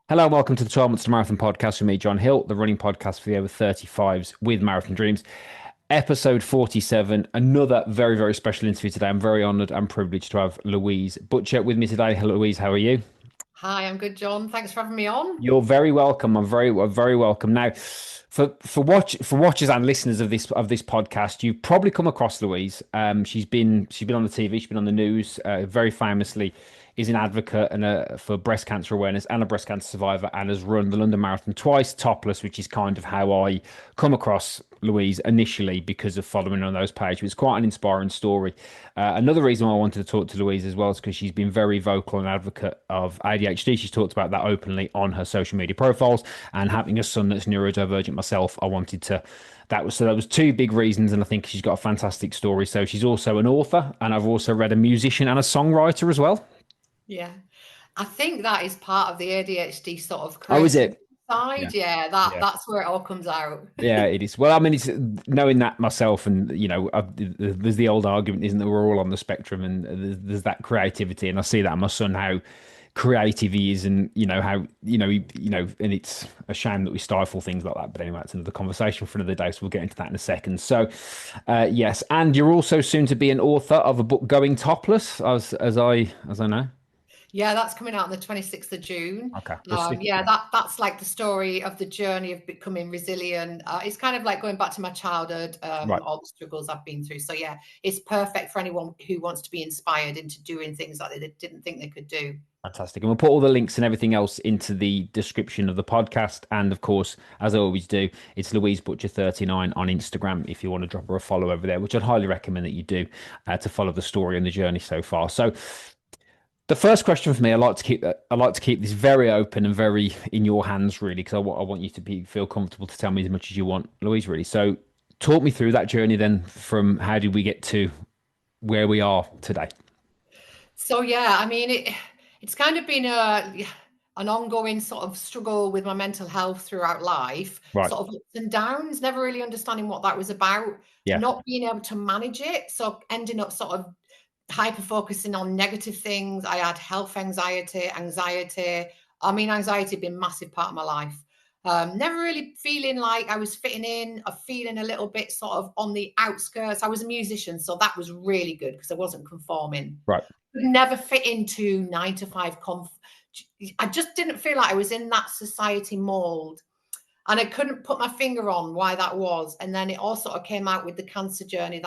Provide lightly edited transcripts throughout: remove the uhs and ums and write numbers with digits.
Hello and welcome to the 12 Months to Marathon podcast with me, John Hill, the running podcast for the over 35s with Marathon Dreams. Episode 47, another very, very special interview today. I'm very honoured and privileged to have Louise Butcher with me today. Hello, Louise. How are you? Hi, I'm good, John. Thanks for having me on. You're very welcome. I'm very welcome. Now, for watchers and listeners of this podcast, you've probably come across Louise. She's been on the TV, she's been on the news. Very famously, is an advocate for breast cancer awareness and a breast cancer survivor, and has run the London Marathon twice, topless, which is kind of how I come across Louise initially because of following on those pages. It's quite an inspiring story. Another reason why I wanted to talk to Louise as well is because she's been very vocal and advocate of ADHD. She's talked about that openly on her social media profiles, and having a son that's neurodivergent myself, I wanted to. That was two big reasons, and I think she's got a fantastic story. So she's also an author, and I've also read a musician and a songwriter as well. Yeah, I think that is part of the ADHD sort of Oh, is creative it? Yeah, side. Yeah, that yeah. that's where it all comes out. Yeah, it is. Well, I mean, it's knowing that myself, and there's the old argument, isn't there? We're all on the spectrum, and there's that creativity, and I see that in my son how creative he is, and how and it's a shame that we stifle things like that. But anyway, it's another conversation for another day, so we'll get into that in a second. So, yes, and you're also soon to be an author of a book, Going Topless, as I know. Yeah, that's coming out on the 26th of June. Okay, let's stick. Yeah, that's like the story of the journey of becoming resilient. It's kind of like going back to my childhood, Right. all the struggles I've been through. So yeah, it's perfect for anyone who wants to be inspired into doing things that they didn't think they could do. Fantastic. And we'll put all the links and everything else into the description of the podcast. And of course, as I always do, it's Louise Butcher 39 on Instagram if you want to drop her a follow over there, which I'd highly recommend that you do to follow the story and the journey so far. So the first question for me, I like to keep this very open and very in your hands, really, because I want you to feel comfortable to tell me as much as you want, Louise, really. So talk me through that journey then from how did we get to where we are today? So yeah, I mean it's kind of been an ongoing sort of struggle with my mental health throughout life, Right. sort of ups and downs, never really understanding what that was about, Yeah. not being able to manage it. So ending up sort of hyper focusing on negative things. I had health anxiety, anxiety. I mean, anxiety had been a massive part of my life. Never really feeling like I was fitting in, or feeling a little bit sort of on the outskirts. I was a musician, so that was really good because I wasn't conforming. Right. Could never fit into 9 to 5 I just didn't feel like I was in that society mold. And I couldn't put my finger on why that was. And then it all sort of came out with the cancer journey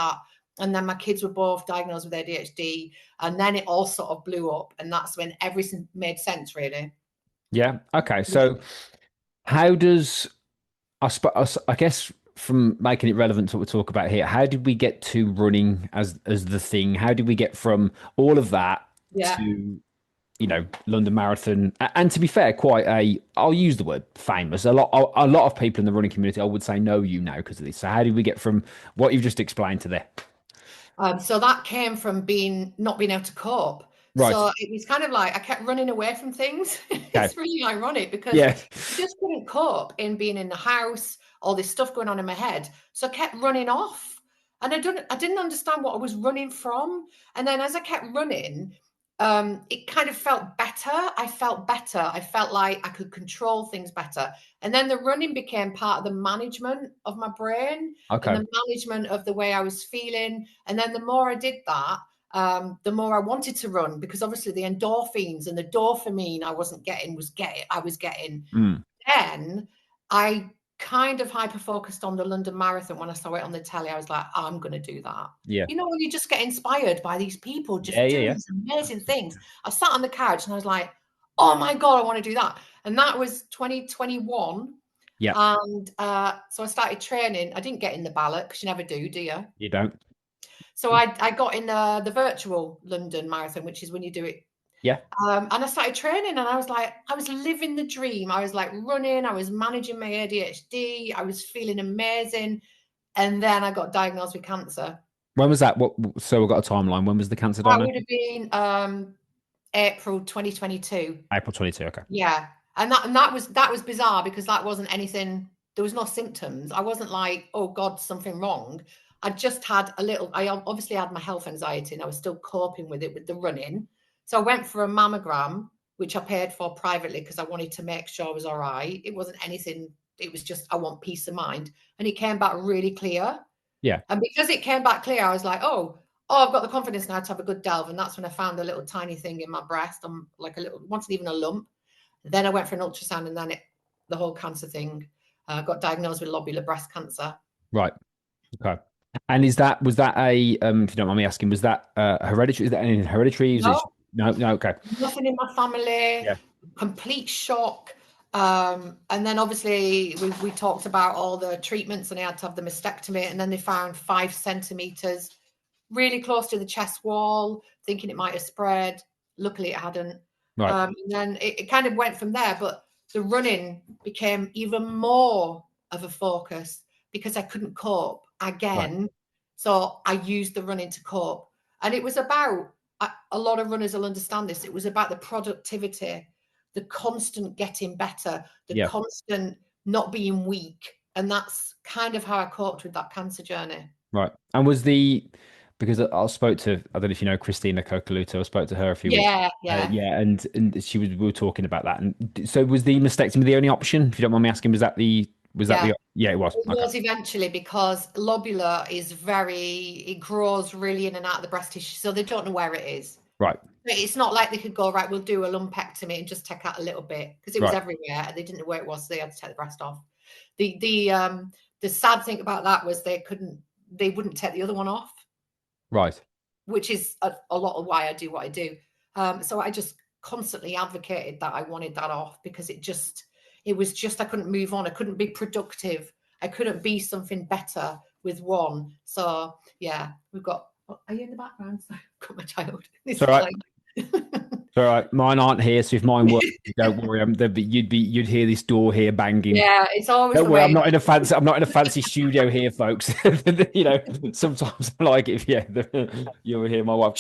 and then my kids were both diagnosed with ADHD. And then it all sort of blew up. And that's when everything made sense, really. Yeah. Okay. Yeah. So how does I guess from making it relevant to what we talk about here, how did we get to running as the thing? How did we get from all of that Yeah. to London Marathon? And to be fair, quite I'll use the word famous. A lot of people in the running community, I would say, know you now because of this. So how did we get from what you've just explained to there? So that came from not being able to cope. Right. So it was kind of like I kept running away from things. Okay. It's really ironic because Yeah. I just couldn't cope in being in the house, all this stuff going on in my head. So I kept running off. And I didn't understand what I was running from. And then as I kept running, it kind of felt better. I felt better. I felt like I could control things better. And then the running became part of the management of my brain and Okay. the management of the way I was feeling. And then the more I did that, the more I wanted to run because obviously the endorphins and the dopamine I was getting. Mm. Then I kind of hyper focused on the London Marathon when I saw it on the telly. I was like, I'm going to do that. Yeah. You know, when you just get inspired by these people Yeah. just Yeah. doing Yeah. these amazing things. I sat on the couch and I was like, oh my God, I want to do that. And that was 2021. Yeah. And so I started training. I didn't get in the ballot because you never do you? You don't. So I got in the virtual London Marathon, which is when you do it. Yeah. And I started training and I was like, I was living the dream. I was like running, I was managing my ADHD, I was feeling amazing. And then I got diagnosed with cancer. When was that? What? So we've got a timeline. When was the cancer That diagnosis? would have been April 2022. April 22. Okay. Yeah. And that was bizarre because that wasn't anything, there was no symptoms. I wasn't like, oh God, something wrong. I just had I obviously had my health anxiety and I was still coping with it with the running. So I went for a mammogram, which I paid for privately because I wanted to make sure I was all right. It wasn't anything, it was just, I want peace of mind. And it came back really clear. Yeah. And because it came back clear, I was like, oh, I've got the confidence now to have a good delve. And that's when I found a little tiny thing in my breast. I'm like a little, wasn't even a lump. Then I went for an ultrasound, and then the whole cancer thing, got diagnosed with lobular breast cancer. Right. Okay. And was that a if you don't mind me asking, was that hereditary? Is that any hereditary? Is it, No, no, no, okay. nothing in my family, Yeah. complete shock. And then obviously we talked about all the treatments, and I had to have the mastectomy, and then they found 5 centimeters really close to the chest wall, thinking it might have spread. Luckily, it hadn't. Right. And then it kind of went from there. But the running became even more of a focus because I couldn't cope Right. again. So I used the running to cope. And it was about, a lot of runners will understand this, it was about the productivity, the constant getting better, the Yeah. constant not being weak. And that's kind of how I coped with that cancer journey. Right. And because I spoke to, I don't know if you know Christina Cocaluto, I spoke to her a few weeks. Yeah, yeah. Yeah, and we were talking about that. And so was the mastectomy the only option? If you don't mind me asking, was that Yeah, yeah, it was. it Okay. was eventually, because lobular is it grows really in and out of the breast tissue, so they don't know where it is. Right. But it's not like they could go, right, we'll do a lumpectomy and just take out a little bit, because it was Right. everywhere and they didn't know where it was, so they had to take the breast off. The sad thing about that was they wouldn't take the other one off, Right. which is a lot of why I do what I do. So I just constantly advocated that I wanted that off, because it was just, I couldn't move on. I couldn't be productive. I couldn't be something better with one. So yeah, are you in the background? I've got my child. It's He's all right. playing. It's all right. Mine aren't here, so if mine were, don't worry. You'd hear this door here banging. Yeah, it's always Don't the worry, way. I'm not in a fancy studio here, folks. You know, sometimes I like it if you'll hear my wife.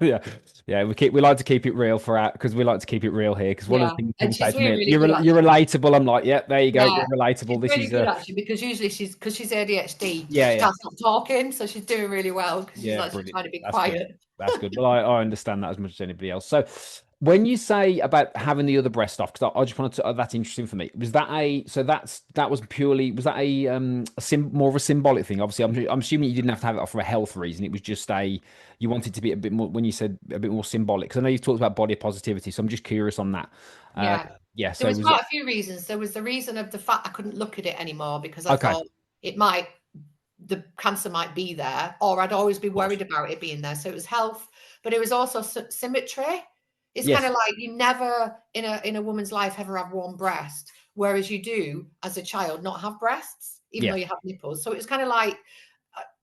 Yeah, yeah. We like to keep it real because we like to keep it real here. Because one of Yeah, the things and people say she's to really, me, really good you're actually. relatable. I'm like, yeah, there you go. Yeah, You're relatable. she's This really is good actually, because usually because she's ADHD, yeah, she yeah. can't stop talking, so she's doing really well because she's Yeah, actually brilliant. trying to be That's good. quiet. That's good. Well, I understand that as much as anybody else. So, when you say about having the other breast off, because I just wanted to, that's interesting for me. Was that that was purely, was that more of a symbolic thing? Obviously, I'm assuming you didn't have to have it off for a health reason. It was just you wanted to be a bit more, when you said a bit more symbolic, because I know you've talked about body positivity. So I'm just curious on that. Uh, Yeah. yeah. There So was was it quite a few reasons. There was the reason of the fact I couldn't look at it anymore, because I okay? Of thought it might, the cancer might be there, or I'd always be course. worried about it being there. So it was health, but it was also symmetry. It's kind Yes. of like you never in a woman's life ever have one breast, whereas you do as a child not have breasts, even though Yeah. you have nipples. So it was kind of like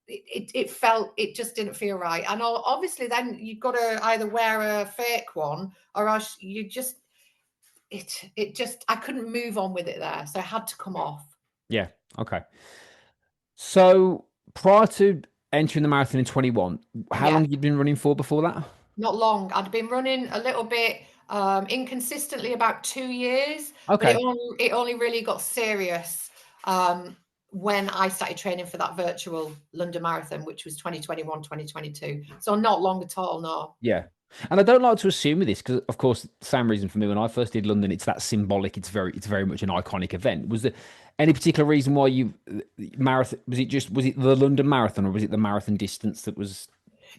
it just didn't feel right. And obviously then you've got to either wear a fake one, or else you just it just, I couldn't move on with it there, so I had to come off. Yeah. Okay. So prior to entering the marathon in 21, how Yeah, long had you been running for before that? not long. I'd been running a little bit inconsistently, about 2 years, but Okay. it only really got serious when I started training for that virtual London Marathon, which was 2021, 2022. So not long at all, no. Yeah. And I don't like to assume with this because, of course, same reason for me when I first did London. It's that symbolic. It's very much an iconic event. Was there any particular reason why you marathon? Was it the London Marathon or was it the marathon distance that was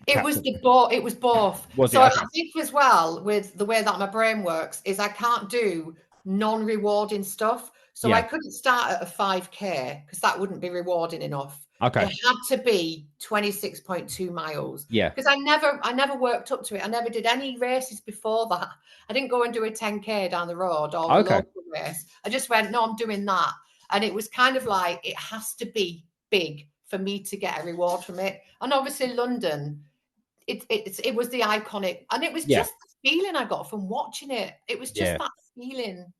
It was captured? the both. It was both. Was it So I okay? think as well, with the way that my brain works, is I can't do non-rewarding stuff. So I Yeah. couldn't start at a 5K because that wouldn't be rewarding enough. It Okay. had to be 26.2 miles, Yeah. because I never worked up to it. I never did any races before that. I didn't go and do a 10K down the road or a Okay. local race. I just went, no, I'm doing that. And it was kind of like, it has to be big for me to get a reward from it. And obviously London, it was the iconic, and it was Yeah. just the feeling I got from watching it. It was just Yeah. that feeling.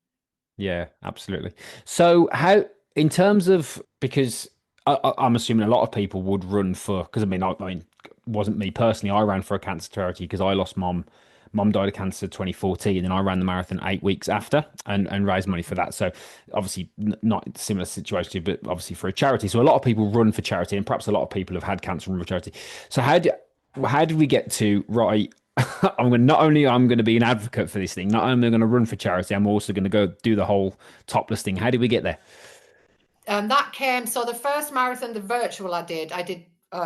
Yeah. Absolutely. So how, in terms of, because I'm assuming a lot of people would run for, because I mean, wasn't me personally. I ran for a cancer charity because I lost mom. Mom died of cancer 2014, and I ran the marathon 8 weeks after and raised money for that. So obviously not a similar situation, to you, but obviously for a charity. So a lot of people run for charity, and perhaps a lot of people have had cancer and run for charity. So how did we get to right? not only I'm going to be an advocate for this thing, not only am I going to run for charity, I'm also going to go do the whole topless thing. How did we get there? That came, so the first marathon, the virtual I did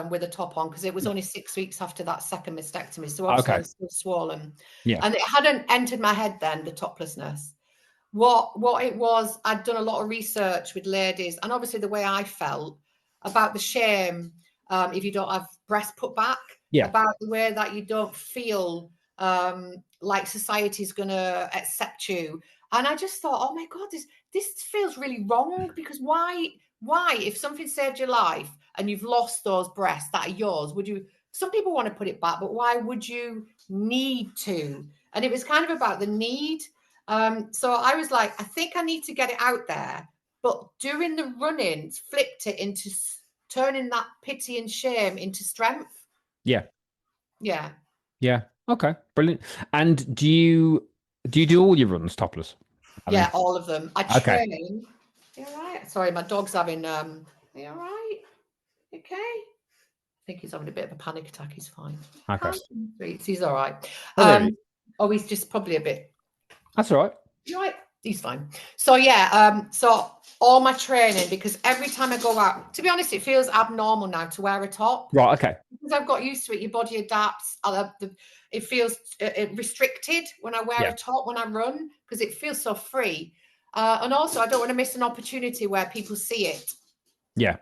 with a top on because it was only 6 weeks after that second mastectomy. So obviously I Okay. was still swollen. Yeah. And it hadn't entered my head then, the toplessness. What it was, I'd done a lot of research with ladies, and obviously the way I felt about the shame if you don't have breasts put back, Yeah. about the way that you don't feel like society's going to accept you. And I just thought, oh my God, this feels really wrong, because why, if something saved your life and you've lost those breasts that are yours, would you? Some people want to put it back, but why would you need to? And it was kind of about the need. So I was like, I think I need to get it out there. But during the running, flipped it into turning that pity and shame into strength. Yeah. Yeah. Yeah. Okay. Brilliant. And do you do all your runs topless? I mean, Yeah, all of them. I okay. train. You all right? Sorry, my dog's having you all right? Okay. I think he's having a bit of a panic attack. He's fine. Okay. Calm. He's all right. Oh, there it is. Oh, he's just probably a bit. That's all right. You right? He's fine. So yeah, so all my training, because every time I go out, to be honest, it feels abnormal now to wear a top. Right. Okay. Because I've got used to it. Your body adapts. It feels restricted when I wear Yeah. a top when I run, because it feels so free. And also, I don't want to miss an opportunity where people see it, Yeah.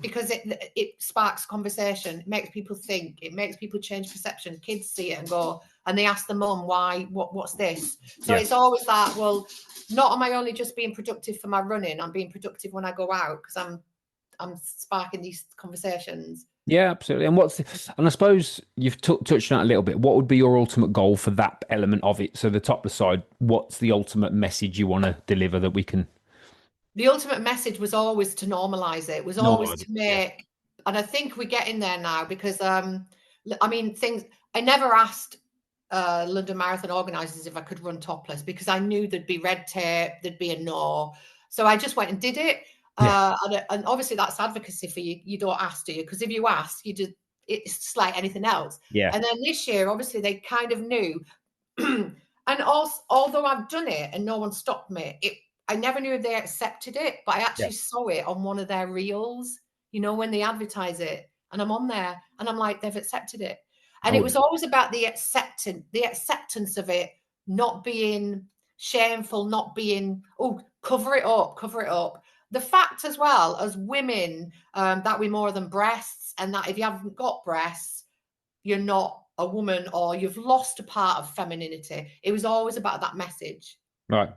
because it sparks conversation. It makes people think. It makes people change perception. Kids see it and go, and they ask the mum, why, what's this? So Yeah. it's always that, well, not am I only just being productive for my running, I'm being productive when I go out, because I'm sparking these conversations. Yeah, absolutely. And I suppose you've touched on it a little bit. What would be your ultimate goal for that element of it? So the topless side, what's the ultimate message you want to deliver that we can The ultimate message was always to normalize it, was always normalize to it? Yeah. make, and I think we're getting there now, because I mean, things, I never asked London Marathon organisers if I could run topless, because I knew there'd be red tape, there'd be a no. So I just went and did it. Yeah. And obviously that's advocacy for you. You don't ask, do you? Because if you ask, you just, it's just like anything else. Yeah. And then this year, obviously they kind of knew. And also, although I've done it and no one stopped me, I never knew if they accepted it, but I Yeah. actually saw it on one of their reels, when they advertise it, and I'm on there and I'm like, they've accepted it. And it Oh, was always about the acceptance of it not being shameful, not being, oh, cover it up, cover it up. The fact as well as women, that we're more than breasts, and that if you haven't got breasts, you're not a woman, or you've lost a part of femininity. It was always about that message. right.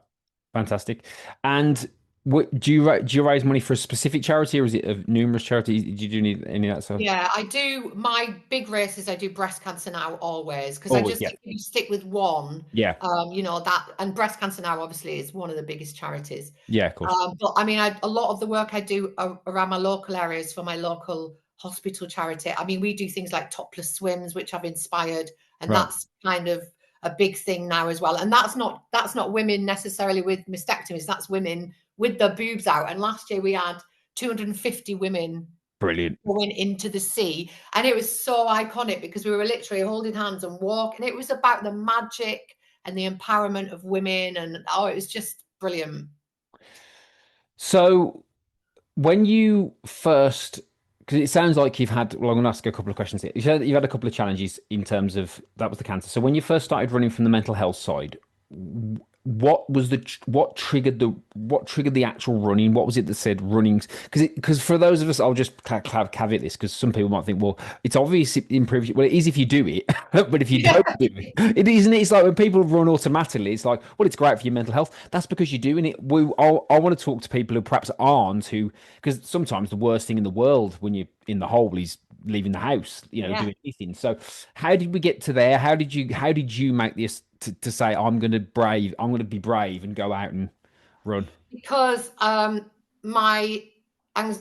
Fantastic. And do you raise money for a specific charity, or is it of numerous charities? Do you do any of that stuff? Yeah, I do. My big races, I do breast cancer now always, because I Always. just Yeah. think if you stick with one, Yeah. that, and breast cancer now obviously is one of the biggest charities. Yeah. Of course. But I mean, a lot of the work I do around my local areas for my local hospital charity. I mean, we do things like topless swims, which I've inspired, and Right. that's kind of a big thing now as well. And that's not women necessarily with mastectomies. That's women with their boobs out. And last year we had 250 women Brilliant. going into the sea, and it was so iconic, because we were literally holding hands and walking. It was about the magic and the empowerment of women, and it was just brilliant. So when you first, because it sounds like you've had, well, I'm going to ask a couple of questions here. You said that you've had a couple of challenges in terms of that was the cancer. So when you first started running from the mental health side, what triggered the actual running? What was it that said running? Because for those of us, I'll just caveat this, because some people might think, well, it's obvious it improves you. Well, it is if you do it, but if you Yeah, don't do it, it isn't. It's like when people run automatically, it's like, well, it's great for your mental health. That's because you're doing it. I want to talk to people who perhaps aren't, because sometimes the worst thing in the world when you're in the hole is leaving the house, yeah. doing anything. So how did we get to there? How did you make this to say I'm going to be brave and go out and run? Because my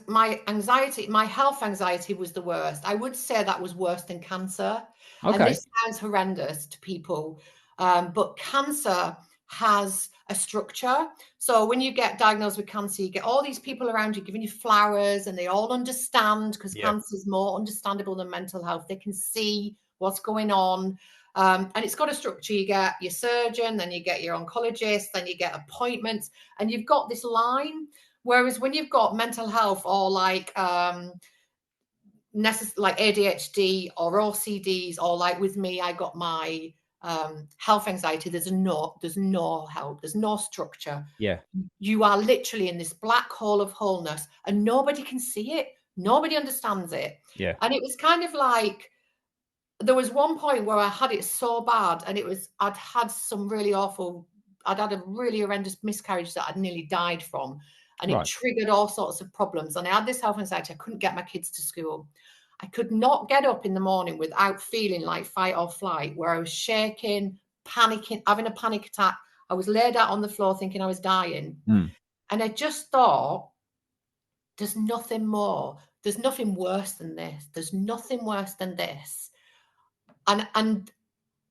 my anxiety, my health anxiety was the worst. I would say that was worse than cancer. And Okay. this sounds horrendous to people, but cancer has a structure. So when you get diagnosed with cancer, you get all these people around you giving you flowers, and they all understand, because Yeah. cancer is more understandable than mental health. They can see what's going on. And it's got a structure. You get your surgeon, then you get your oncologist, then you get appointments, and you've got this line. Whereas when you've got mental health or like like ADHD or OCDs, or like with me, I got my health anxiety. There's no help. There's no structure. Yeah. You are literally in this black hole of wholeness, and nobody can see it. Nobody understands it. Yeah. And it was kind of like, there was one point where I had it so bad, and I'd had a really horrendous miscarriage that I'd nearly died from. And it Right. triggered all sorts of problems. And I had this health anxiety. I couldn't get my kids to school. I could not get up in the morning without feeling like fight or flight, where I was shaking, panicking, having a panic attack. I was laid out on the floor thinking I was dying. Mm. And I just thought, there's nothing more. There's nothing worse than this. There's nothing worse than this. And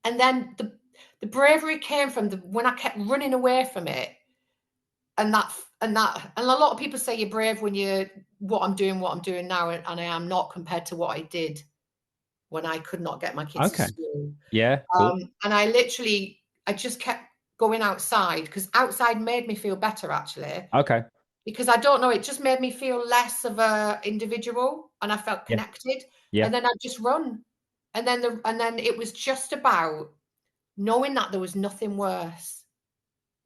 then the bravery came from when I kept running away from it. And a lot of people say you're brave when you're what I'm doing now, and I am not, compared to what I did when I could not get my kids to Okay. school. Yeah. Cool. And I just kept going outside, because outside made me feel better, actually. Okay. Because I don't know, it just made me feel less of a individual, and I felt Yeah. connected. Yeah. And then I'd just run. And then it was just about knowing that there was nothing worse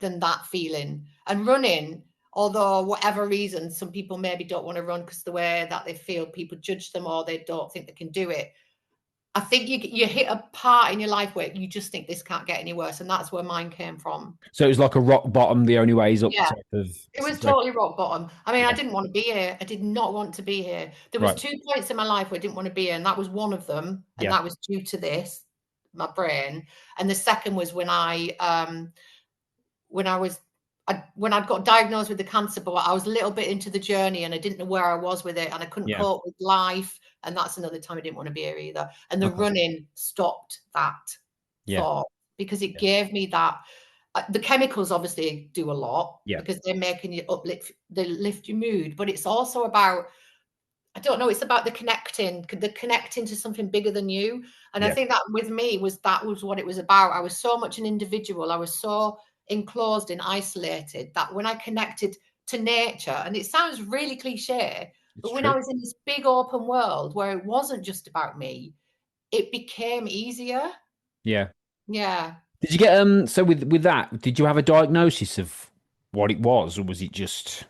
than that feeling. And running, although whatever reason, some people maybe don't want to run because the way that they feel people judge them, or they don't think they can do it. I think you hit a part in your life where you just think this can't get any worse, and that's where mine came from. So it was like a rock bottom, the only way is up Yeah, type of it was situation. totally rock bottom. I mean, I Yeah. didn't want to be here. I did not want to be here. There was Right. 2 points in my life where I didn't want to be here, and that was one of them, and Yeah. that was due to this, my brain. And the second was when I'd got diagnosed with the cancer, but I was a little bit into the journey and I didn't know where I was with it, and I couldn't Yeah. cope with life. And that's another time I didn't want to be here either. And the Okay. running stopped that Yeah. thought, because it Yeah. gave me that. The chemicals obviously do a lot, Yeah. because they're making you they lift your mood, but it's also about, I don't know, it's about the connecting to something bigger than you. And I Yeah. think that with me that was what it was about. I was so much an individual. I was so enclosed and isolated that when I connected to nature, and it sounds really cliche, It's but when I true. was in this big open world where it wasn't just about me, it became easier. Yeah. Yeah. Did you get so with that, did you have a diagnosis of what it was, or was it just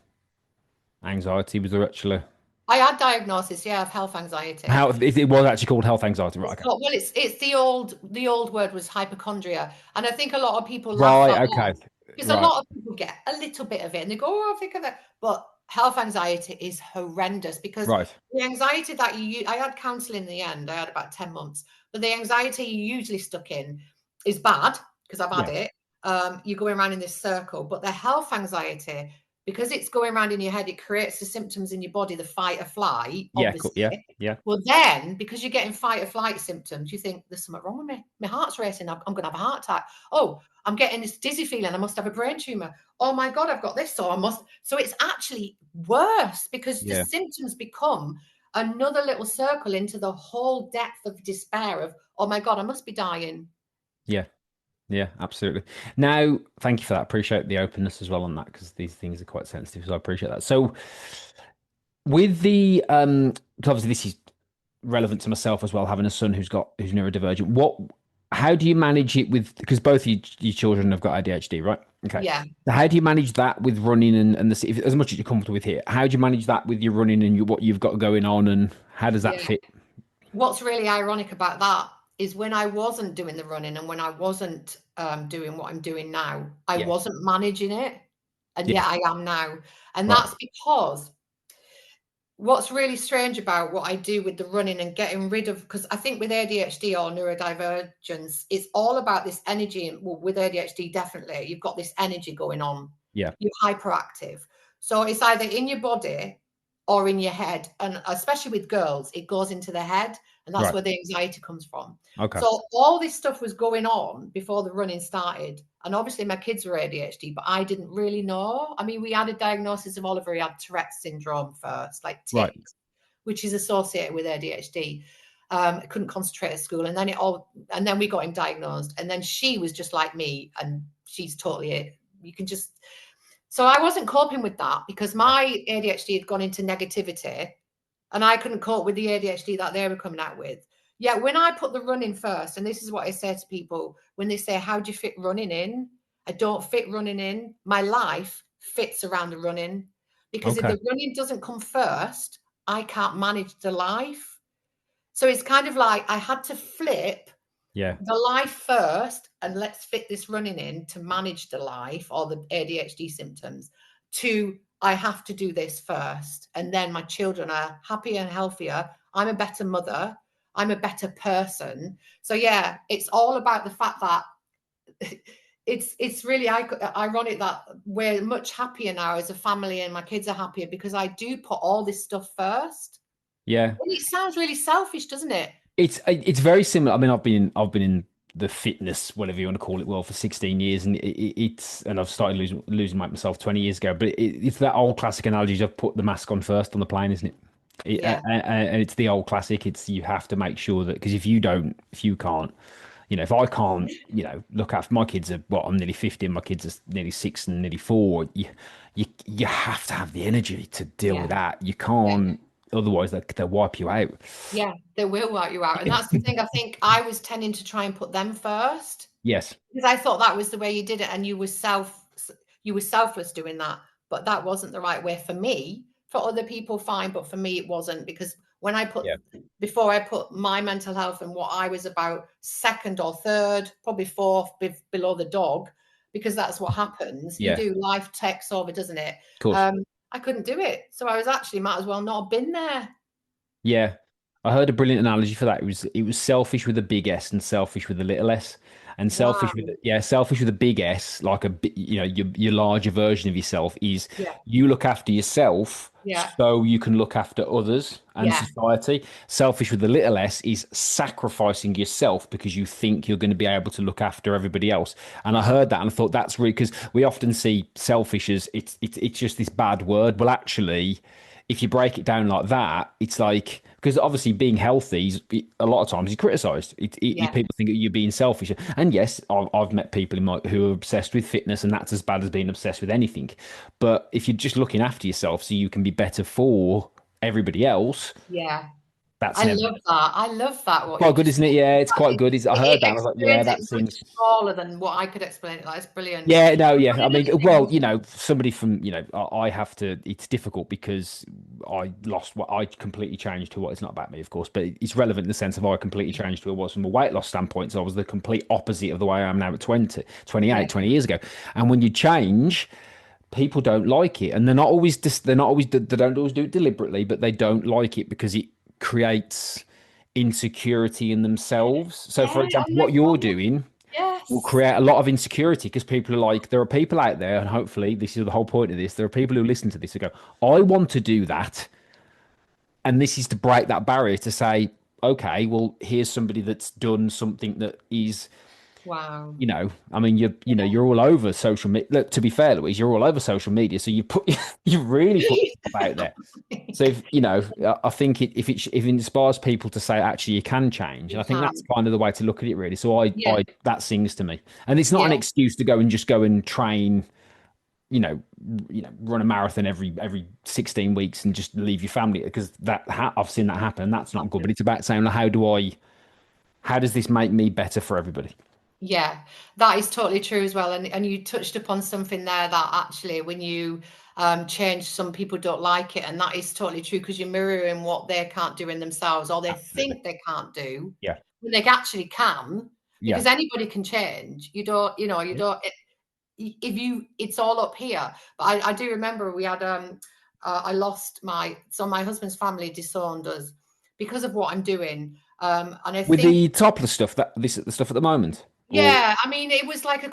anxiety? Was there actually I had diagnosis, yeah, of health anxiety. how it was actually called health anxiety, right? It's Okay. called, well, it's the old word was hypochondria, and I think a lot of people laugh Right, at that, okay. because a Right. lot of people get a little bit of it and they go, "Oh, I think of that," but health anxiety is horrendous, because Right. the anxiety that I had counselling in the end. I had about 10 months, but the anxiety you usually stuck in is bad, because I've had Yeah. it. You're going around in this circle, but the health anxiety, because it's going around in your head, it creates the symptoms in your body, the fight or flight, Yeah, cool. obviously. Yeah. Yeah. Well, then, because you're getting fight or flight symptoms, you think there's something wrong with me. My heart's racing. I'm going to have a heart attack. Oh, I'm getting this dizzy feeling. I must have a brain tumor. Oh my God, I've got this. So I must. So it's actually worse, because the Yeah. symptoms become another little circle into the whole depth of despair of, oh my God, I must be dying. Yeah. Yeah, absolutely. Now, thank you for that. Appreciate the openness as well on that, because these things are quite sensitive. So I appreciate that. So with the 'cause obviously this is relevant to myself as well, having a son who's neurodivergent. How do you manage it with, because both of your children have got ADHD, right? Okay. Yeah. So how do you manage that with running and as much as you're comfortable with here? How do you manage that with your running and what you've got going on, and how does that Yeah. fit? What's really ironic about that is when I wasn't doing the running, and when I wasn't doing what I'm doing now, I Yeah. wasn't managing it. And Yeah. yet I am now. And Right. that's because what's really strange about what I do with the running and getting rid of, because I think with ADHD or neurodivergence, it's all about this energy. And well, with ADHD, definitely, you've got this energy going on. Yeah. You're hyperactive. So it's either in your body or in your head. And especially with girls, it goes into the head. And that's Right. where the anxiety comes from. Okay. So all this stuff was going on before the running started. And obviously my kids were ADHD, but I didn't really know. I mean, we had a diagnosis of Oliver. He had Tourette's syndrome first, like Right. tics, which is associated with ADHD. I couldn't concentrate at school, and then we got him diagnosed, and then she was just like me, and she's totally it. You can just so I wasn't coping with that because my ADHD had gone into negativity, and I couldn't cope with the ADHD that they were coming out with. Yeah, when I put the running first, and this is what I say to people when they say, "How do you fit running in?" I don't fit running in. My life fits around the running because if Okay. the running doesn't come first, I can't manage the life. So it's kind of like I had to flip Yeah. the life first and let's fit this running in to manage the life or the ADHD symptoms to I have to do this first. And then my children are happier and healthier. I'm a better mother. I'm a better person. So yeah, it's all about the fact that it's really ironic that we're much happier now as a family and my kids are happier because I do put all this stuff first. Yeah. And it sounds really selfish, doesn't it? It's very similar. I mean, I've been in the fitness, whatever you want to call it, world for 16 years, and it's and I've started losing weight myself 20 years ago. But it's that old classic analogy of put the mask on first on the plane, isn't it? Yeah, And it's the old classic. It's you have to make sure that because if you can't, if I can't, look after my kids are what I'm nearly 50 and my kids are nearly 6 and nearly 4. You have to have the energy to deal with yeah, that. You yeah. can't, otherwise they'll wipe you out. Yeah, they will wipe you out. And that's the thing. I think I was tending to try and put them first Yes. because I thought that was the way you did it, and you were selfless doing that. But that wasn't the right way for me. For other people, fine, but for me, it wasn't because when I put Yeah. before I put my mental health and what I was about second or third, probably fourth below the dog, because that's what happens. You Yeah. Of do life takes over, doesn't it? course. Um, I couldn't do it, so I was actually might as well not have been there. Yeah. I heard a brilliant analogy for that. It was selfish with a big S and selfish with a little s. And Wow. selfish with a big S, like your larger version of yourself is Yeah. you look after yourself Yeah. so you can look after others and Yeah. society. Selfish with a little s is sacrificing yourself because you think you're going to be able to look after everybody else. And I heard that and I thought that's really because we often see selfish as it's just this bad word. Well, actually, if you break it down like that, it's like because obviously being healthy is a lot of times is criticized. Yeah. People think that you're being selfish, and yes, I've met people who are obsessed with fitness, and that's as bad as being obsessed with anything. But if you're just looking after yourself so you can be better for everybody else, Yeah. that's I never love that. I love that, what quite you good, just isn't it? said. Yeah, it's quite good. I heard It that, and I was like, yeah, explains it that much seems. smaller than what I could explain it. That's brilliant. Yeah, no, yeah. I And mean, another well, thing, somebody from, I have to, it's difficult because I lost what I completely changed to what it's not about me, of course, but it's relevant in the sense of I completely changed to who I was from a weight loss standpoint. So I was the complete opposite of the way I am now at 28, yeah, 20 years ago. And when you change, people don't like it. And they're not always, they don't always do it deliberately, but they don't like it because it creates insecurity in themselves. So, yeah, for oh example, my what you're God. doing will Yes. create a lot of insecurity because people are like, there are people out there, and hopefully this is the whole point of this. There are people who listen to this who go, I want to do that. And this is to break that barrier to say, okay, well, here's somebody that's done something that is, Wow. I mean, you're all over social media. Look, to be fair, Louise, you're all over social media. So you really put stuff out there. So if I think if it inspires people to say actually you can change, and You I think that's can. kind of the way to look at it really. So Yeah. I that sings to me, and it's not Yeah. an excuse to go and train, run a marathon every 16 weeks and just leave your family because I've seen that happen. That's not good. But it's about saying, like, how does this make me better for everybody? Yeah, that is totally true as well. And you touched upon something there that actually when you change, some people don't like it. And that is totally true because you're mirroring what they can't do in themselves or they Absolutely. think they can't do Yeah. when they actually can, Yeah. because anybody can change. You don't, you Yeah. don't, if you, it's all up here. But I do remember we had, I lost my husband's family disowned us because of what I'm doing. And I With think the topless stuff, the stuff at the moment, or yeah, I mean, it was like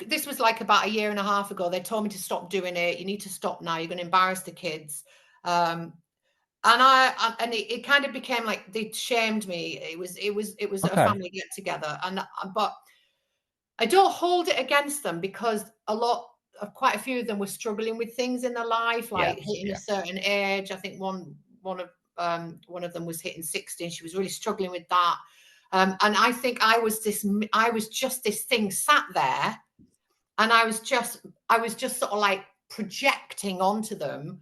this was like about a year and a half ago. They told me to stop doing it. You need to stop now. You're going to embarrass the kids. Um, and it kind of became like they shamed me. It was a okay, family get together, and but I don't hold it against them because quite a few of them were struggling with things in their life, yeah, like hitting a yeah, certain age. I think one of One of them was hitting 60 and she was really struggling with that. And I think I was just this thing sat there, and I was just sort of like projecting onto them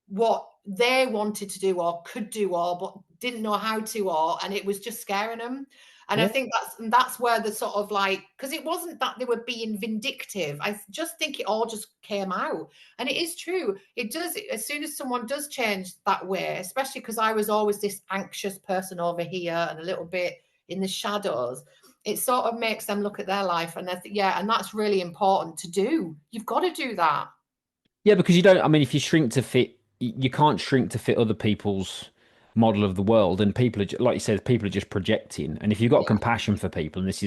what they wanted to do or could do or but didn't know how to, and it was just scaring them. And I Yeah. think that's where the sort of like, because it wasn't that they were being vindictive. I just think it all just came out. And it is true. It does. As soon as someone does change that way, especially because I was always this anxious person over here and a little bit in the shadows, it sort of makes them look at their life. And yeah, and that's really important to do. You've got to do that. Yeah, because you don't, I mean, if you shrink to fit, you can't shrink to fit other people's model of the world. And people are, like you said, people are just projecting. And if you've got Yeah. compassion for people, and this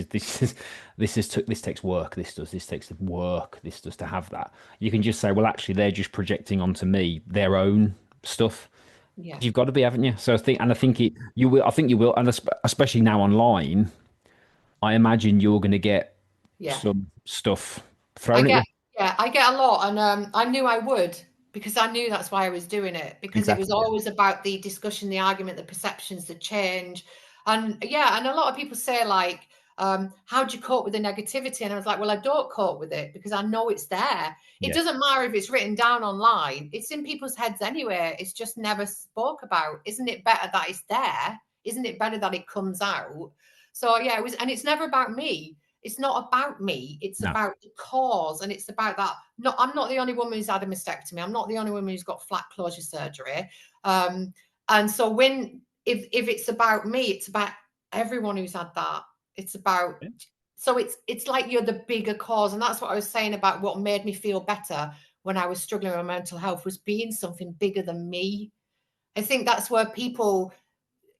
takes work, this takes work, this does to have that, you can just say, well, actually, they're just projecting onto me their own stuff. Yeah. You've got to be, haven't you? So I think you will, I think you will. And especially now online, I imagine you're going to get Yeah. some stuff I thrown at get, you. yeah, I get a lot, and I knew I would, because I knew that's why I was doing it, because it was Exactly. Yeah. always about the discussion, the argument, the perceptions, the change. And yeah, and a lot of people say like, how do you cope with the negativity? And I was like, well, I don't cope with it because I know it's there. It Yeah. doesn't matter if it's written down online, it's in people's heads anyway. It's just never spoke about. Isn't it better that it's there? Isn't it better that it comes out? So yeah, it was, and it's never about me. It's not about me. It's No. about the cause, and it's about that. No, I'm not the only woman who's had a mastectomy. I'm not the only woman who's got flat closure surgery. Um, and so when if it's about me, it's about everyone who's had that. It's about, so it's like you're the bigger cause, and that's what I was saying about what made me feel better when I was struggling with my mental health, was being something bigger than me. I think that's where people,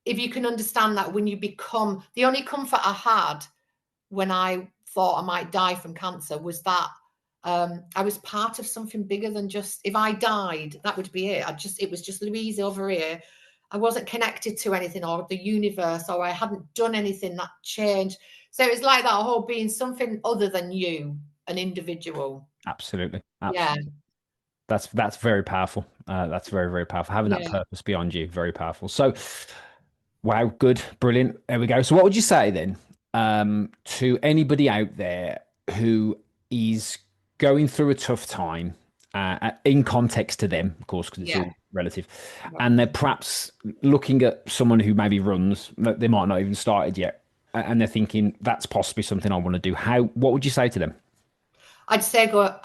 if you can understand that, when you become, the only comfort I had when I thought I might die from cancer was that I was part of something bigger than just, if I died, that would be it. It was just Louise over here. I wasn't connected to anything or the universe, or I hadn't done anything that changed. So it was like that whole being something other than you, an individual. Absolutely. Yeah. Absolutely. That's very powerful. That's very, very powerful. Having that Yeah. purpose beyond you, very powerful. So, wow, good, brilliant. There we go. So, what would you say then, to anybody out there who is going through a tough time, in context to them, of course, because it's Yeah. all relative, Right. and they're perhaps looking at someone who maybe runs, they might not even started yet, and they're thinking that's possibly something I want to do. What would you say to them? I'd say go,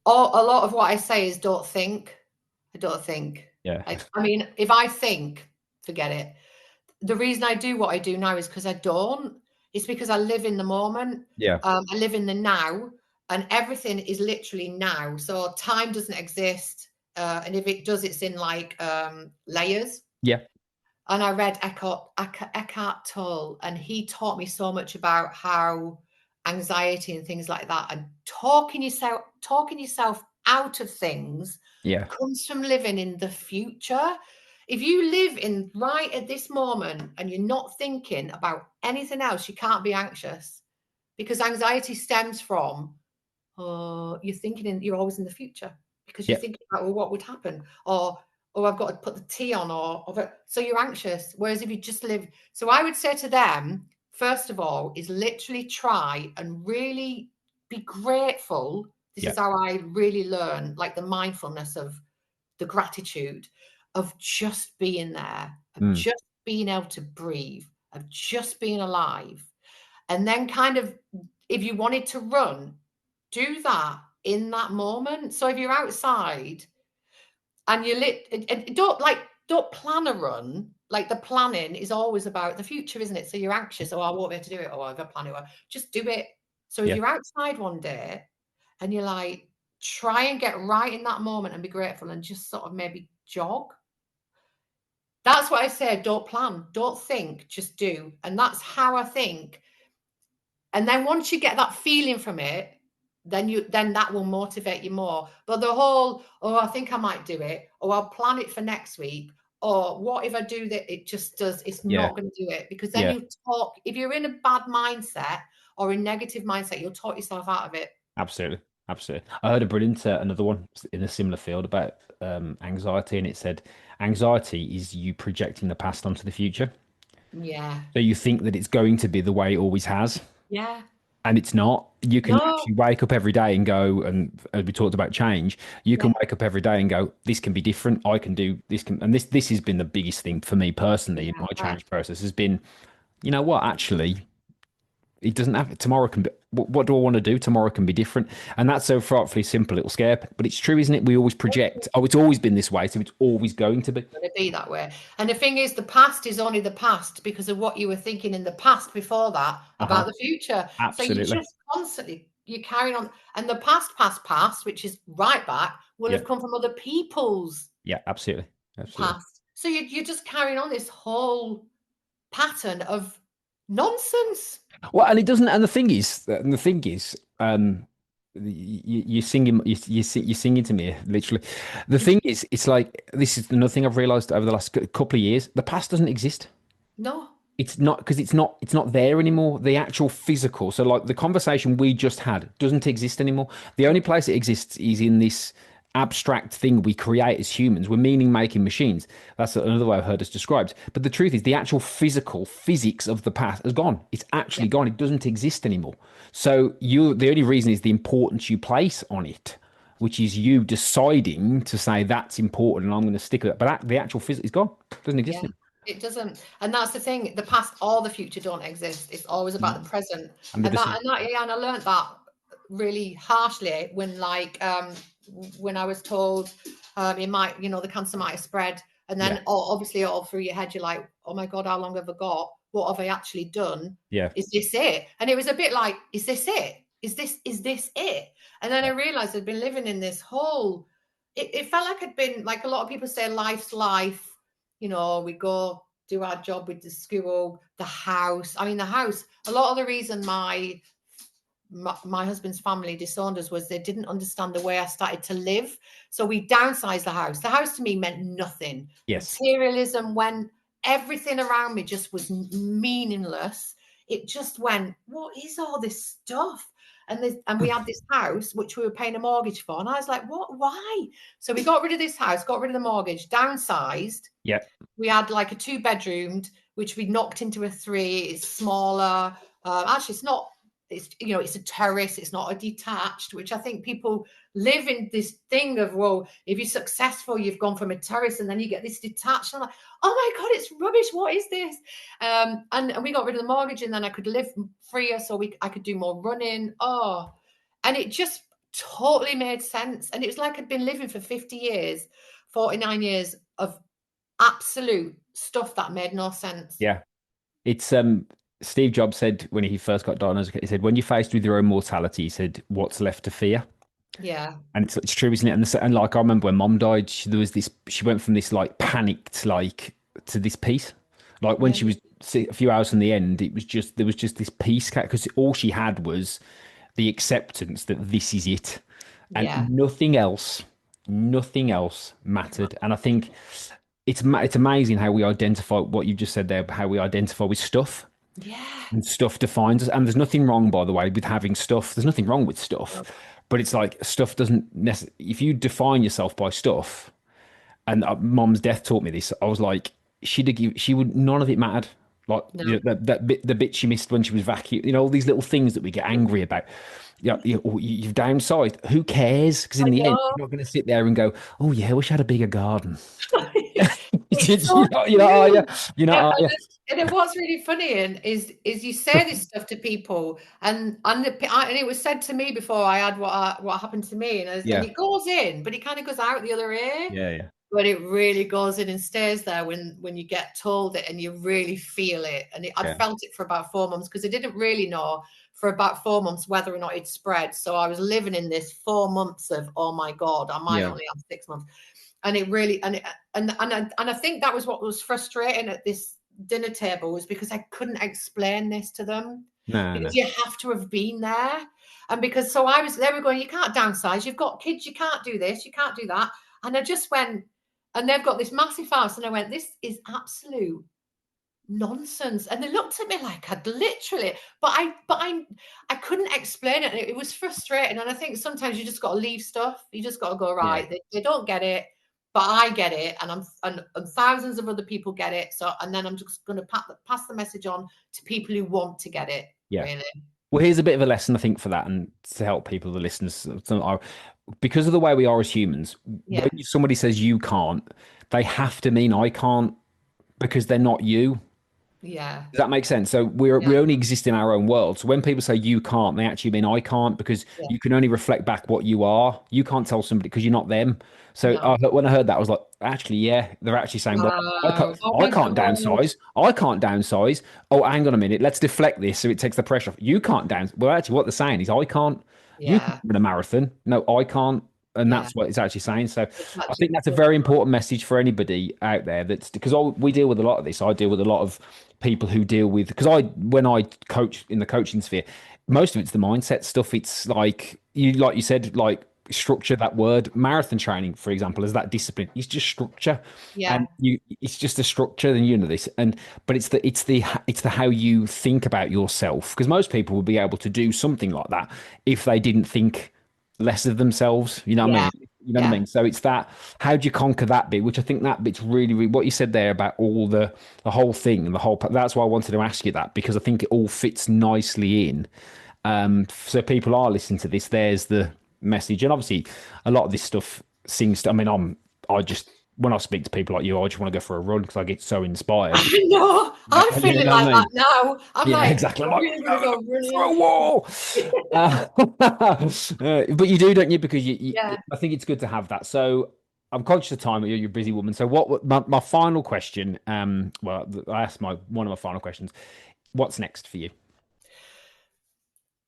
a lot of what I say is don't think. I don't think. Yeah, I mean, if I think, forget it. The reason I do what I do now is because I don't. It's because I live in the moment. yeah, I live in the now, and everything is literally now. So time doesn't exist, and if it does, it's in like layers. yeah, And I read Eckhart Tolle, and he taught me so much about how anxiety and things like that, and talking yourself out of things, yeah, comes from living in the future. If you live in right at this moment and you're not thinking about anything else, you can't be anxious, because anxiety stems from you're always in the future, because you're yeah, thinking about, well, what would happen, or I've got to put the tea on, so you're anxious. Whereas if you just live, so I would say to them, first of all, is literally try and really be grateful. This yeah. is how I really learn, like the mindfulness of the gratitude of just being there, of Mm, just being able to breathe, of just being alive. And then kind of, if you wanted to run, do that in that moment. So if you're outside and you don't plan a run. Like, the planning is always about the future, isn't it? So you're anxious, I won't be able to do it, or I've got a plan, or just do it. So if yeah, you're outside one day and you're like, try and get right in that moment and be grateful, and just sort of maybe jog. That's what I said. Don't plan, don't think, just do. And that's how I think. And then once you get that feeling from it, then that will motivate you more. But the whole, I think I might do it, or I'll plan it for next week, or what if I do that, it just does, it's yeah, not going to do it, because then yeah. you if you're in a bad mindset or a negative mindset, you'll talk yourself out of it. Absolutely. Absolutely. I heard a brilliant another one in a similar field about anxiety, and it said anxiety is you projecting the past onto the future. Yeah. So you think that it's going to be the way it always has, Yeah. and it's not. You can No. actually wake up every day and go, and as we talked about change, you can Yeah. wake up every day and go, this can be different. I can do this. And this has been the biggest thing for me personally in my Yeah. change process has been, you know what, actually, it doesn't have tomorrow can be. What do I want to do? Tomorrow can be different, and that's so frightfully simple. It'll scare, but it's true, isn't it? We always project. Oh, it's always been this way, so it's always going to be. Going to be that way. And the thing is, the past is only the past because of what you were thinking in the past before that Uh huh. about the future. So you Absolutely. just constantly you're carrying on, and the past, which is right back, will Yeah. have come from other people's Yeah. Absolutely. Absolutely. past. So you're just carrying on this whole pattern of nonsense. Well, and it doesn't. And the thing is, you're singing, you're singing to me, literally. The thing is, it's like this is another thing I've realized over the last couple of years. The past doesn't exist. No, It's not because it's not there anymore. The actual physical. So like the conversation we just had doesn't exist anymore. The only place it exists is in this abstract thing we create as humans. We're meaning making machines. That's another way I've heard us described. But the truth is the actual physical physics of the past has gone. It's yeah, actually gone. It doesn't exist anymore. So the only reason is the importance you place on it, which is you deciding to say that's important and I'm going to stick with it. But the actual physics is gone. It doesn't exist yeah. anymore. It doesn't, and that's the thing. The past or the future don't exist. It's always about the present, And the yeah, and I learned that really harshly when I was told it might, the cancer might have spread, and yeah, then obviously all through your head you're like, oh my god, how long have I got? What have I actually done? yeah, Is this it? And it was a bit like, is this it? Is this it? And then I yeah, realized I'd been living in this whole. It felt like I'd been like a lot of people say, life's life. We go do our job with the school, the house. I mean, the house, a lot of the reason my husband's family disowned us was they didn't understand the way I started to live. So we downsized the house. The house to me meant nothing. yes, Materialism went, everything around me just was meaningless. It just went, what is all this stuff? And we had this house which we were paying a mortgage for. And I was like, what? Why? So we got rid of this house, got rid of the mortgage, downsized. yeah, We had like a 2 bedroomed, which we knocked into a 3. It's smaller. Actually, it's not. It's a terrace. It's not a detached, which I think people live in this thing of, well, if you're successful, you've gone from a terrace and then you get this detached. And I'm like, oh my god, it's rubbish. What is this? And we got rid of the mortgage, and then I could live freer, so I could do more running. Oh, and it just totally made sense. And it was like I'd been living for 50 years, 49 years of absolute stuff that made no sense. yeah. It's Steve Jobs said when he first got diagnosed, he said, when you're faced with your own mortality, he said, what's left to fear? Yeah. And it's true, isn't it? And like I remember when mom died, there was this, she went from this like panicked like to this peace. Like when Yeah. she was a few hours from the end, there was just this peace because all she had was the acceptance that this is it. And Yeah. nothing else mattered. And I think it's amazing how we identify what you just said there, how we identify with stuff Yeah. and stuff defines us. And there's nothing wrong, by the way, with having stuff. There's nothing wrong with stuff, but it's like stuff doesn't necessarily. If you define yourself by stuff, and mom's death taught me this, I was like, she would none of it mattered. Like No. the bit she missed when she was vacuum, all these little things that we get angry about. Yeah, you've downsized. Who cares? Because in I the end, know. you're not going to sit there and go, "Oh yeah, I wish I had a bigger garden." It's so Are you? true. Yeah, Are you? and then what's really funny is you say this stuff to people, and it was said to me before I had what happened to me, and Yeah, it goes in, but it kind of goes out the other ear. yeah, yeah, But it really goes in and stays there when you get told it and you really feel it. And I'd yeah, felt it for about 4 months because I didn't really know for about 4 months whether or not it spread. So I was living in this 4 months of, oh my God, I might yeah. only have 6 months. And it really, and I think that was what was frustrating at this dinner table, was because I couldn't explain this to them, No, because no. you have to have been there. And because they were going, you can't downsize, you've got kids, you can't do this, you can't do that. And I just went, and they've got this massive house. And I went, this is absolute nonsense. And they looked at me like I'd literally, I couldn't explain it. And it was frustrating. And I think sometimes you just got to leave stuff. You just got to go, Yeah. right, they don't get it, but I get it. And thousands of other people get it. So, and then I'm just going to pass the message on to people who want to get it, Yeah. really. Well, here's a bit of a lesson, I think, for that, and to help people, the listeners, because of the way we are as humans, when Yeah. somebody says you can't, they have to mean I can't because they're not you. Yeah. Does that make sense? So Yeah. we only exist in our own world. So when people say you can't, they actually mean I can't because Yeah. you can only reflect back what you are. You can't tell somebody because you're not them. So No. when I heard that, I was like, actually, yeah, they're actually saying, well, Wow. Oh I my can't God. downsize. I can't downsize. Oh, hang on a minute. Let's deflect this so it takes the pressure off. You can't down. Well, actually, what they're saying is I can't. You can Yeah. run a marathon. No, I can't. And Yeah. that's what it's actually saying. So It's I think actually that's a good. very important message for anybody out there. That's because we deal with a lot of this. I deal with a lot of people who deal with because when I coach in the coaching sphere, most of it's the mindset stuff. It's like you said, like structure, that word marathon training, for example, is that discipline. It's just structure, Yeah. and it's just a structure. And you know this, but it's the how you think about yourself because most people would be able to do something like that if they didn't think less of themselves. You know what I Yeah. mean? You know what I Yeah. mean? So it's that, how do you conquer that bit? Which I think that bit's really, really what you said there about all the whole thing and the whole. That's why I wanted to ask you that because I think it all fits nicely in. So people are listening to this. There's the message, and obviously a lot of this stuff seems to. I mean, I just when I speak to people like you, I just want to go for a run because I get so inspired. I know. I'm You feeling know what like I that mean? now. I'm Yeah, like, exactly. I'm I like, really want to go through a running. wall. But you do, don't you? Because Yeah. I think it's good to have that. So I'm conscious of time. You're a busy woman. So my final question? Well, I asked one of my final questions. What's next for you?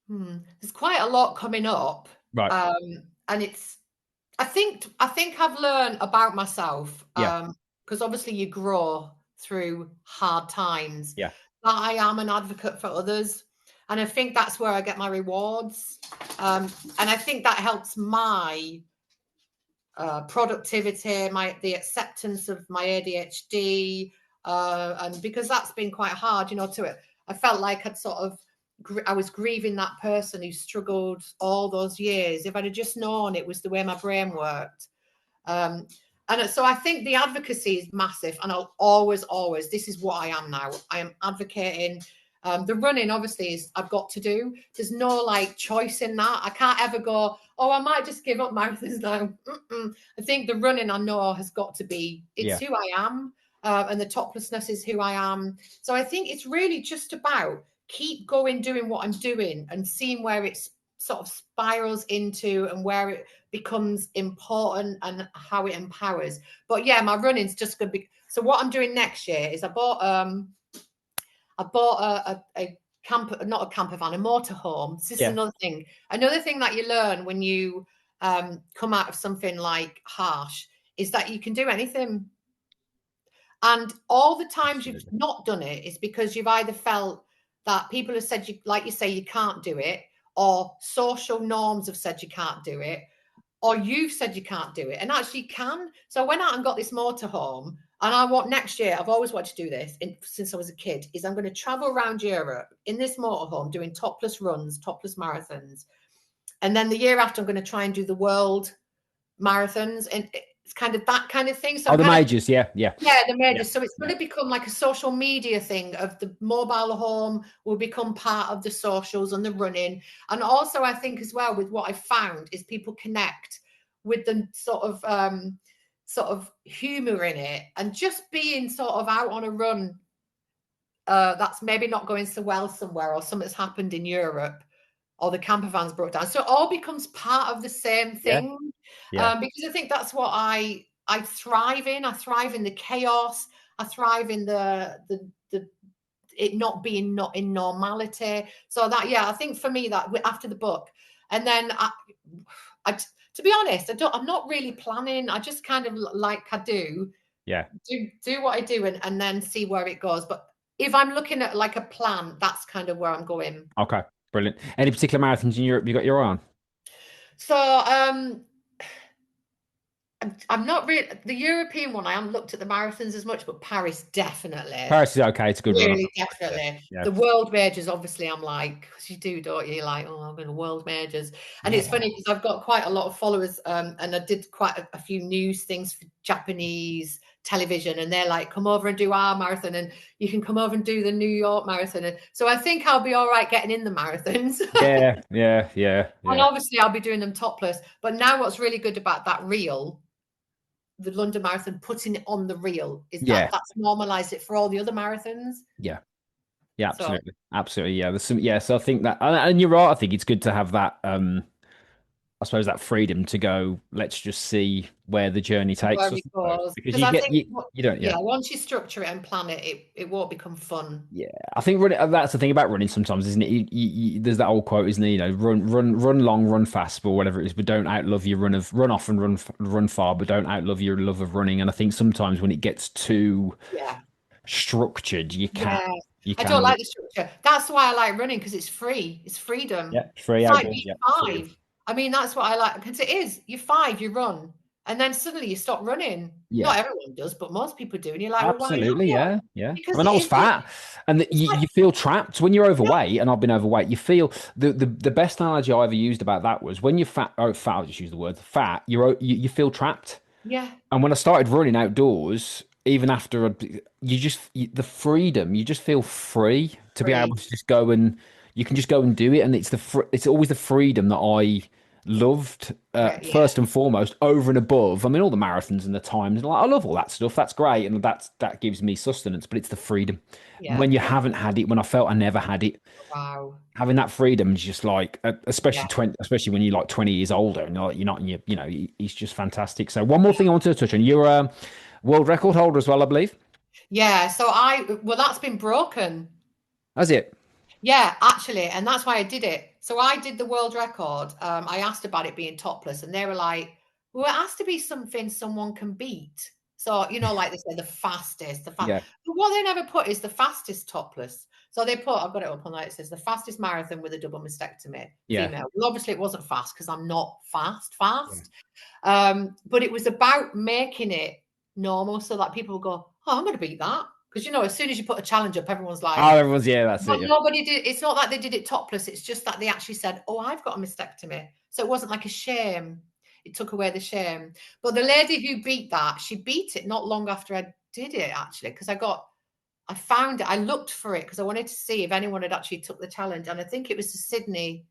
There's quite a lot coming up. Right. And it's I think I've learned about myself. Yeah. Because obviously you grow through hard times. Yeah. But I am an advocate for others. And I think that's where I get my rewards. And I think that helps my productivity, the acceptance of my ADHD, and because that's been quite hard, to it. I felt like I was grieving that person who struggled all those years. If I'd have just known it was the way my brain worked. Um, and so I think the advocacy is massive, and I'll always, this is what I am now. I am advocating. The running, obviously, is I've got to do. There's no like choice in that. I can't ever go, oh, I might just give up marathons now. I think the running I know has got to be, it's Yeah. who I am. And the toplessness is who I am. So I think it's really just about keep going, doing what I'm doing and seeing where it's sort of spirals into and where it becomes important and how it empowers. But yeah, my running's just going to be. So what I'm doing next year is I bought a camper, not a camper van, a motorhome. This is Yeah. another thing. Another thing that you learn when you come out of something like harsh is that you can do anything. And all the times you've Absolutely. not done it is because you've either felt that people have said, you, like you say, you can't do it, or social norms have said you can't do it, or you've said you can't do it, and actually you can. So I went out and got this motorhome, and I want next year. I've always wanted to do this since I was a kid. Is I'm going to travel around Europe in this motorhome doing topless runs, topless marathons, and then the year after I'm going to try and do the world marathons, and it's kind of that kind of thing. So Oh, I'm the kind of majors. Yeah. Yeah. yeah, the Yeah. majors. So it's Yeah. going to become like a social media thing of the mobile home will become part of the socials and the running. And also, I think as well with what I found is people connect with the sort of humor in it and just being sort of out on a run that's maybe not going so well somewhere or something's happened in Europe or the camper van's broke down. So it all becomes part of the same Yeah. thing. Yeah. Because I think that's what I thrive in. I thrive in the chaos. I thrive in the it not being not in normality. So that yeah, I think for me that after the book, and then I to be honest, I'm not really planning. I just kind of like I Yeah. do what I do and then see where it goes. But if I'm looking at like a plan, that's kind of where I'm going. Okay. Brilliant. Any particular marathons in Europe you got your eye on? So I'm not really the European one. I haven't looked at the marathons as much, but Paris definitely. Paris is okay. It's a good run. Really, Yeah. definitely. Yeah. The world majors, obviously, I'm like, because you do, don't you? You're like, oh, I'm going to world majors. And it's Yeah. funny because I've got quite a lot of followers, and I did quite a few news things for Japanese television, and they're like, come over and do our marathon, and you can come over and do the New York marathon. And so I think I'll be all right getting in the marathons. Yeah. Yeah. Yeah. And Yeah. obviously, I'll be doing them topless. But now, what's really good about that reel, the London Marathon, putting it on the reel, is that Yeah. that's normalized it for all the other marathons. Yeah. Yeah. So Absolutely. Absolutely. Yeah. There's some. Yeah. So I think that, and you're right. I think it's good to have that. I suppose that freedom to go. Let's just see where the journey takes where us. it I suppose. goes, Because because you I get think, you don't. Yeah. yeah, once you structure it and plan it, it won't become fun. Yeah, I think running, that's the thing about running sometimes, isn't it? There's that old quote, isn't it? You know, run long, run fast, or whatever it is, but don't outlove your run off and run far, but don't outlove your love of running. And I think sometimes when it gets too Yeah, structured, yeah. you I don't can, like the structure. That's why I like running, because it's free. It's freedom. yeah, free It's like outdoors, being yeah, absolutely, five. I mean, that's what I like, because it is. You're five, you run, and then suddenly you stop running. yeah. Not everyone does, but most people do. And you're like, well, why Absolutely, not? yeah, yeah. I Because mean, I was it's like, fat, and it's like, you feel trapped when you're yeah, overweight, and I've been overweight. You feel the best analogy I ever used about that was when you're fat. Oh, fat. I'll just use the word fat. You feel trapped. yeah, And when I started running outdoors, even after the freedom, you just feel free to be able free. to just go and you can just go and do it. And it's always the freedom that I loved Right, yeah, first and foremost over and above. I mean, all the marathons and the times, and like, I love all that stuff. That's great, and that gives me sustenance. But it's the freedom yeah. when you haven't had it. When I felt I never had it, Wow. having that freedom is just like, Yeah. especially when you're like 20 years older and you're not in your, he's just fantastic. So one more thing I wanted to touch on, you're a world record holder as well, I believe. Yeah. So well, that's been broken. That's it. Yeah, actually, and that's why I did it. So I did the world record. I asked about it being topless, and they were like, "Well, it has to be something someone can beat." So like they say, the fastest, Yeah. But what they never put is the fastest topless. So they put, I've got it up on there. It says the fastest marathon with a double mastectomy, Yeah. female. Well, obviously it wasn't fast because I'm not fast, Yeah. fast. But it was about making it normal so that people will go, "Oh, I'm going to beat that." Because as soon as you put a challenge up, everyone's Oh, like, everyone's, yeah, that's but it. Yeah. nobody did. It's not like they did it topless. It's just that they actually said, "Oh, I've got a mastectomy," so it wasn't like a shame. It took away the shame. But the lady who beat that, she beat it not long after I did it, actually, because I found it. I looked for it because I wanted to see if anyone had actually took the challenge, and I think it was the Sydney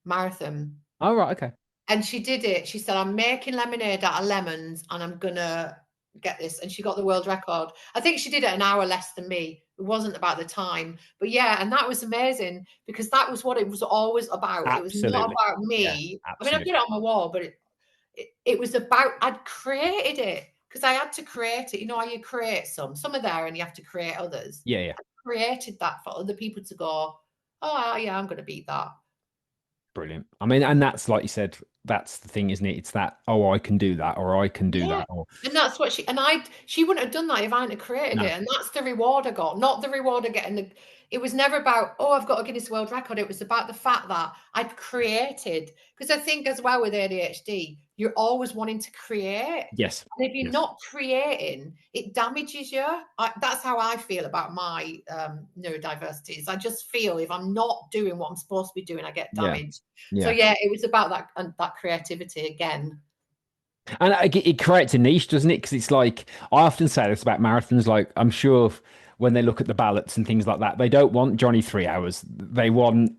Marathon. Oh, right. Okay. And she did it. She said, "I'm making lemonade out of lemons and I'm gonna get this." And she got the world record. I think she did it an hour less than me. It wasn't about the time. But yeah, and that was amazing because that was what it was always about. It was not Absolutely. about Yeah. me. I mean, I've got Absolutely. it on my wall, but it was about, I'd created it because I had to create it. You know how you create some are there and you have to create others. Yeah. Yeah. I created that for other people to go, "Oh yeah, I'm gonna beat that." Brilliant. I mean, and that's like you said, that's the thing, isn't it? It's that, oh, I can do that, or I can do Yeah. that, or And that's what she wouldn't have done that if I hadn't created no. it. And that's the reward I got, not the reward of getting it was never about, oh, I've got a Guinness World Record. It was about the fact that I'd created. Because I think as well with ADHD, you're always wanting to create. Yes. And if you're Yes. not creating, it damages you. That's how I feel about my neurodiversities. I just feel if I'm not doing what I'm supposed to be doing, I get Yeah. damaged. So Yeah. yeah, it was about that and that creativity again. And it creates a niche, doesn't it? Because it's like, I often say this about marathons. Like, I'm sure when they look at the ballots and things like that, they don't want Johnny 3 hours. They want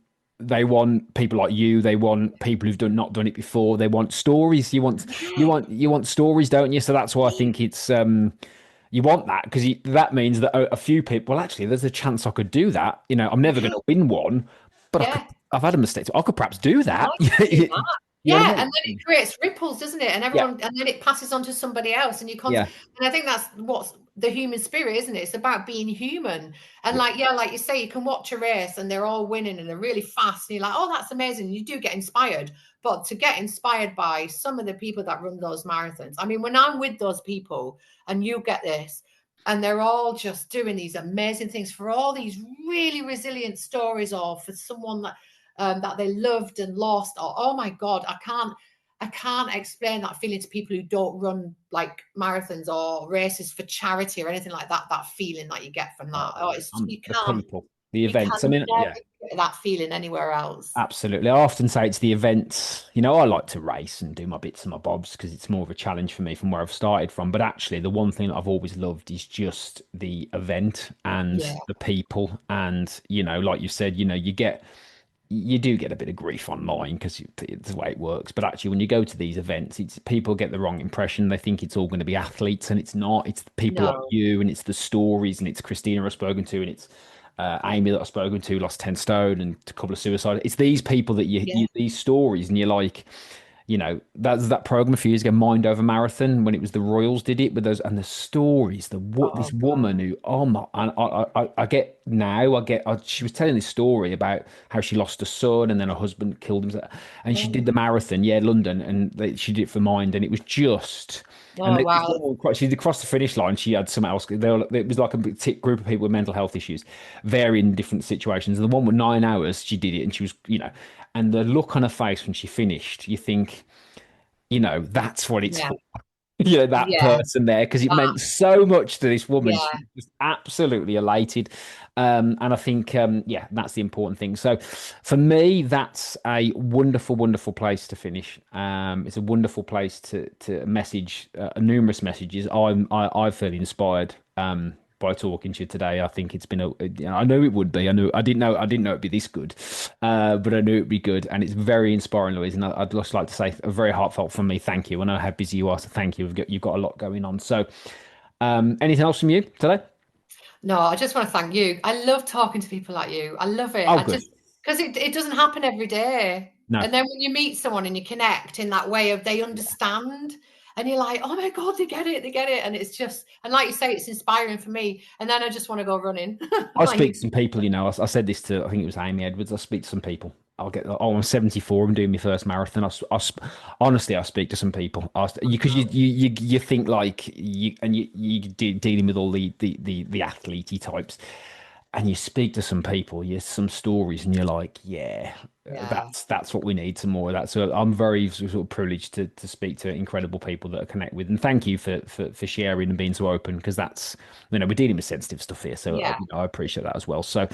people like you. They want people who've not done it before. They want stories. You want stories, don't you? So that's why I think it's you want that because that means that a few people. Well, actually, there's a chance I could do that. I'm never going Yeah. to win one, but I could. Yeah. I've had a mistake. I could perhaps do I that. could do that. You know what Yeah, I and then mean? it creates ripples, doesn't it? And Yeah. and then it passes on to somebody else, and Yeah. and I think that's what's the human spirit, isn't it? It's about being human. And Yeah. like, yeah, like you say, you can watch a race and they're all winning and they're really fast, and you're like, oh, that's amazing. You do get inspired. But to get inspired by some of the people that run those marathons, I mean, when I'm with those people and you get this, and they're all just doing these amazing things for all these really resilient stories, or for someone that they loved and lost, or oh my god, I can't explain that feeling to people who don't run like marathons or races for charity or anything like that. That feeling that you get from that, oh, it's you The can't people, the you can events. I mean, never yeah. get that feeling anywhere else. Absolutely. I often say it's the events. You know, I like to race and do my bits and my bobs because it's more of a challenge for me from where I've started from. But actually, the one thing that I've always loved is just the event and Yeah, the people. And, you know, like you said, you know, you do get a bit of grief online because it's the way it works. But actually, when you go to these events, it's people get the wrong impression. They think it's all going to be athletes, and it's not. It's the people like no, you, and it's the stories, and it's Christina I've spoken to, and it's Amy that I've spoken to, lost 10 stone, and a couple of suicides. It's these people that yeah, these stories, and you're like, you know, that's that program a few years ago, Mind Over Marathon, when it was the Royals did it with those and the stories. This oh woman god, who, oh my, and I get now, she was telling this story about how she lost her son and then her husband killed himself, and she did oh, the marathon, yeah, London, and she did it for Mind, and it was just. And oh wow, she crossed the finish line. She had someone else. It was like a group of people with mental health issues, varying different situations. And the one with 9 hours, she did it, and she was, you know, and the look on her face when she finished, you think, you know, that's what it's yeah, for. You know, that yeah, person there, because it that, meant so much to this woman. She yeah, was absolutely elated. And I think, yeah, that's the important thing. So for me, that's a wonderful, wonderful place to finish. It's a wonderful place to message numerous messages. I feel inspired. By talking to you today, I think it's been I knew it would be. I didn't know it'd be this good, but I knew it'd be good, and it's very inspiring, Louise. And I'd just like to say a very heartfelt from me, thank you. I know how busy you are, so thank you. You've got a lot going on. So, anything else from you today? no, I just want to thank you. I love talking to people like you. I love it. Oh, I good. just because it doesn't happen every day. No, And then when you meet someone and you connect in that way of they understand and you're like, oh my God, they get it, they get it. And it's just, and like you say, it's inspiring for me. And then I just want to go running. I Like, speak to some people. You know, I said this to I think it was Amy Edwards. I speak to some people. I'll get. Oh, I'm 74. I'm doing my first marathon. Honestly, I speak to some people. Because you think like dealing with all the athlete types, and you speak to some people, you some stories, and you're like, yeah, yeah, that's what we need, some more of that. So I'm very sort of privileged to speak to incredible people that I connect with, and thank you for sharing and being so open, because that's, you know, we're dealing with sensitive stuff here, so yeah. you know, I appreciate that as well. So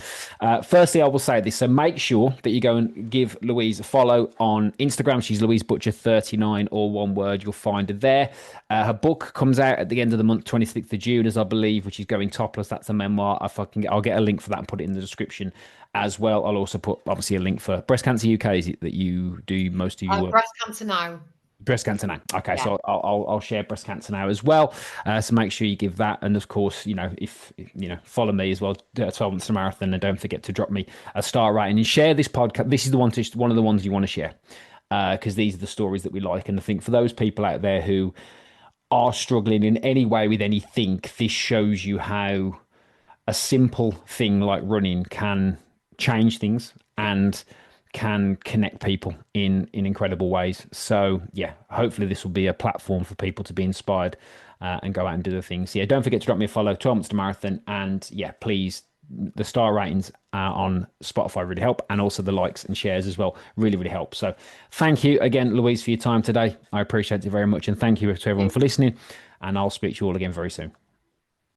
firstly, I will say this: so make sure that you go and give Louise a follow on Instagram. She's Louise Butcher 39, all one word. You'll find her there. Her book comes out at the end of the month, 26th of June, as I believe, which is Going Topless. That's a memoir. If I can I'll get a link for that and put it in the description as well. I'll also put obviously a link for Breast Cancer UK. Is it that you do most of your work? Breast cancer now. Breast Cancer Now. Okay, Yeah. so I'll share Breast Cancer Now as well. So make sure you give that, and of course, you know, if you know, follow me as well. 12 Months to Marathon, and don't forget to drop me a star rating and share this podcast. This is the one of the ones you want to share, because these are the stories that we like. And I think for those people out there who are struggling in any way with anything, this shows you how a simple thing like running can change things and can connect people in incredible ways. So yeah, hopefully this will be a platform for people to be inspired and go out and do the things. Yeah, don't forget to drop me a follow, 12 Months to Marathon, and yeah, please, the star ratings on Spotify really help, and also the likes and shares as well really, really help. So thank you again, Louise, for your time today. I appreciate it very much, and thank you to everyone for listening, and I'll speak to you all again very soon.